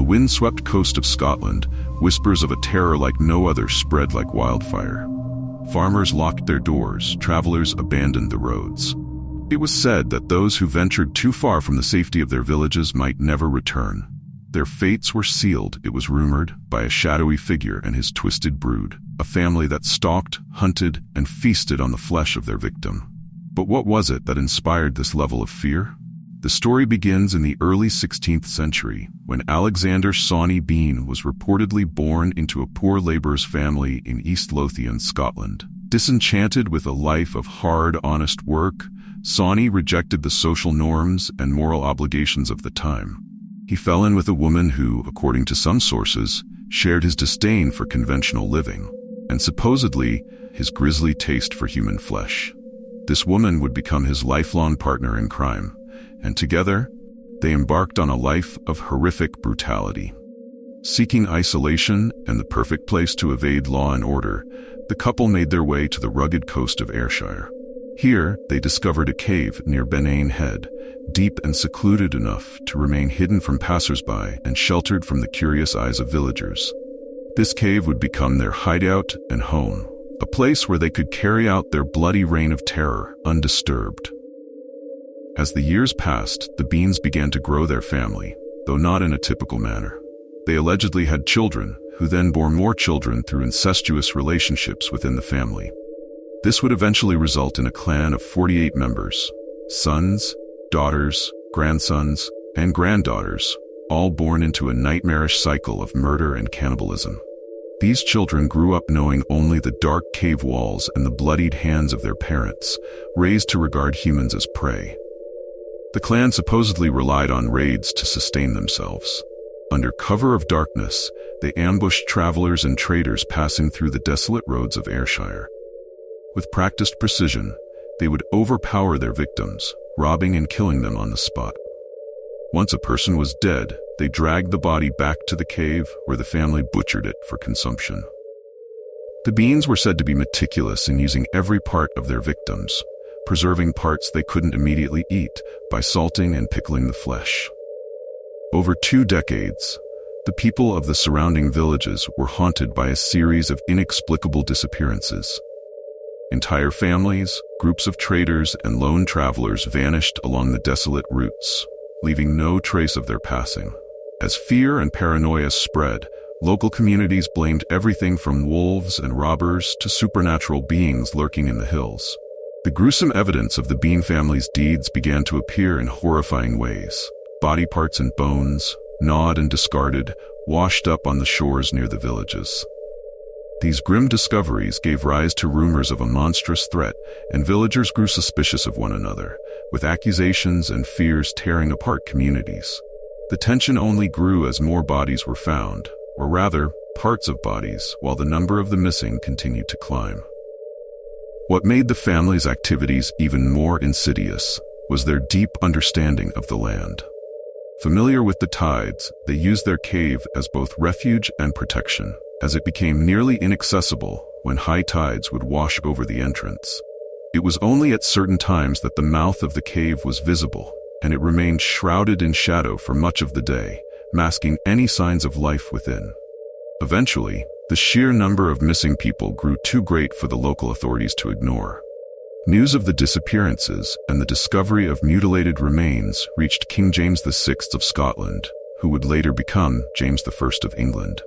windswept coast of Scotland, whispers of a terror like no other spread like wildfire. Farmers locked their doors, travelers abandoned the roads. It was said that those who ventured too far from the safety of their villages might never return. Their fates were sealed, it was rumored, by a shadowy figure and his twisted brood, a family that stalked, hunted, and feasted on the flesh of their victim. But what was it that inspired this level of fear? The story begins in the early 16th century, when Alexander Sawney Bean was reportedly born into a poor labourer's family in East Lothian, Scotland. Disenchanted with a life of hard, honest work, Sawney rejected the social norms and moral obligations of the time. He fell in with a woman who, according to some sources, shared his disdain for conventional living, and supposedly his grisly taste for human flesh. This woman would become his lifelong partner in crime, and together, they embarked on a life of horrific brutality. Seeking isolation and the perfect place to evade law and order, the couple made their way to the rugged coast of Ayrshire. Here, they discovered a cave near Benane Head, deep and secluded enough to remain hidden from passers-by and sheltered from the curious eyes of villagers. This cave would become their hideout and home, a place where they could carry out their bloody reign of terror undisturbed. As the years passed, the Beans began to grow their family, though not in a typical manner. They allegedly had children, who then bore more children through incestuous relationships within the family. This would eventually result in a clan of 48 members, sons, daughters, grandsons, and granddaughters, all born into a nightmarish cycle of murder and cannibalism. These children grew up knowing only the dark cave walls and the bloodied hands of their parents, raised to regard humans as prey. The clan supposedly relied on raids to sustain themselves. Under cover of darkness, they ambushed travelers and traders passing through the desolate roads of Ayrshire. With practiced precision, they would overpower their victims, robbing and killing them on the spot. Once a person was dead, they dragged the body back to the cave where the family butchered it for consumption. The Beans were said to be meticulous in using every part of their victims, preserving parts they couldn't immediately eat by salting and pickling the flesh. Over 2 decades, the people of the surrounding villages were haunted by a series of inexplicable disappearances. Entire families, groups of traders, and lone travelers vanished along the desolate routes, leaving no trace of their passing. As fear and paranoia spread, local communities blamed everything from wolves and robbers to supernatural beings lurking in the hills. The gruesome evidence of the Bean family's deeds began to appear in horrifying ways. Body parts and bones, gnawed and discarded, washed up on the shores near the villages. These grim discoveries gave rise to rumors of a monstrous threat, and villagers grew suspicious of one another, with accusations and fears tearing apart communities. The tension only grew as more bodies were found, or rather, parts of bodies, while the number of the missing continued to climb. What made the family's activities even more insidious was their deep understanding of the land. Familiar with the tides, they used their cave as both refuge and protection, as it became nearly inaccessible when high tides would wash over the entrance. It was only at certain times that the mouth of the cave was visible, and it remained shrouded in shadow for much of the day, masking any signs of life within. Eventually, the sheer number of missing people grew too great for the local authorities to ignore. News of the disappearances and the discovery of mutilated remains reached King James VI of Scotland, who would later become James I of England.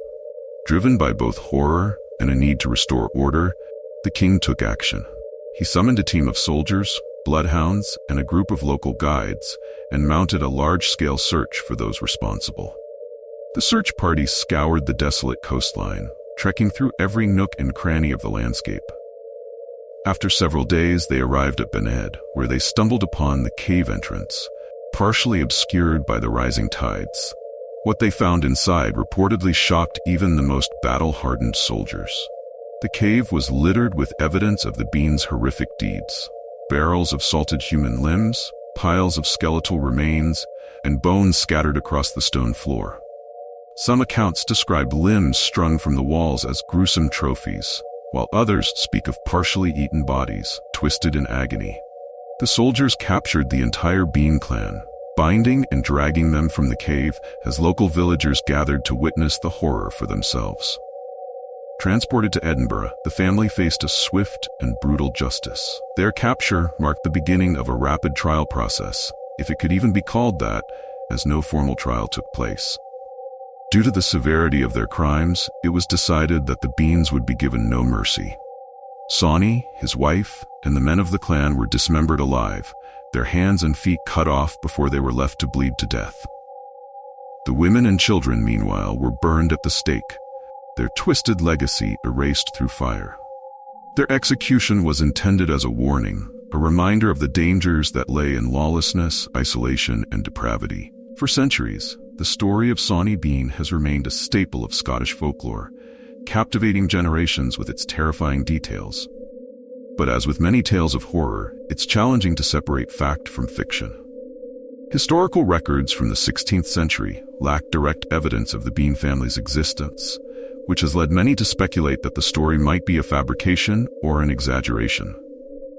Driven by both horror and a need to restore order, the king took action. He summoned a team of soldiers, bloodhounds, and a group of local guides, and mounted a large-scale search for those responsible. The search party scoured the desolate coastline, trekking through every nook and cranny of the landscape. After several days, they arrived at Benane, where they stumbled upon the cave entrance, partially obscured by the rising tides. What they found inside reportedly shocked even the most battle-hardened soldiers. The cave was littered with evidence of the Beans' horrific deeds: barrels of salted human limbs, piles of skeletal remains, and bones scattered across the stone floor. Some accounts describe limbs strung from the walls as gruesome trophies, while others speak of partially eaten bodies, twisted in agony. The soldiers captured the entire Bean clan, binding and dragging them from the cave as local villagers gathered to witness the horror for themselves. Transported to Edinburgh, the family faced a swift and brutal justice. Their capture marked the beginning of a rapid trial process, if it could even be called that, as no formal trial took place. Due to the severity of their crimes, it was decided that the Beans would be given no mercy. Sawney, his wife, and the men of the clan were dismembered alive, their hands and feet cut off before they were left to bleed to death. The women and children, meanwhile, were burned at the stake, their twisted legacy erased through fire. Their execution was intended as a warning, a reminder of the dangers that lay in lawlessness, isolation, and depravity. For centuries, the story of Sawney Bean has remained a staple of Scottish folklore, captivating generations with its terrifying details. But as with many tales of horror, it's challenging to separate fact from fiction. Historical records from the 16th century lack direct evidence of the Bean family's existence, which has led many to speculate that the story might be a fabrication or an exaggeration.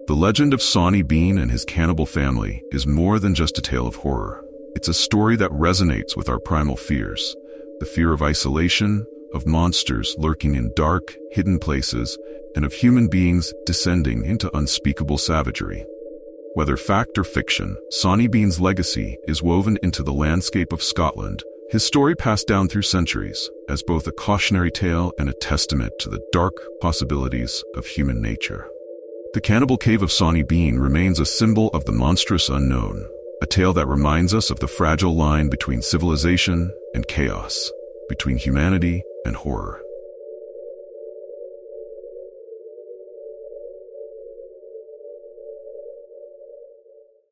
The legend of Sawney Bean and his cannibal family is more than just a tale of horror. It's a story that resonates with our primal fears, the fear of isolation, of monsters lurking in dark, hidden places, and of human beings descending into unspeakable savagery. Whether fact or fiction, Sawney Bean's legacy is woven into the landscape of Scotland, his story passed down through centuries, as both a cautionary tale and a testament to the dark possibilities of human nature. The Cannibal Cave of Sawney Bean remains a symbol of the monstrous unknown, a tale that reminds us of the fragile line between civilization and chaos, between humanity and horror.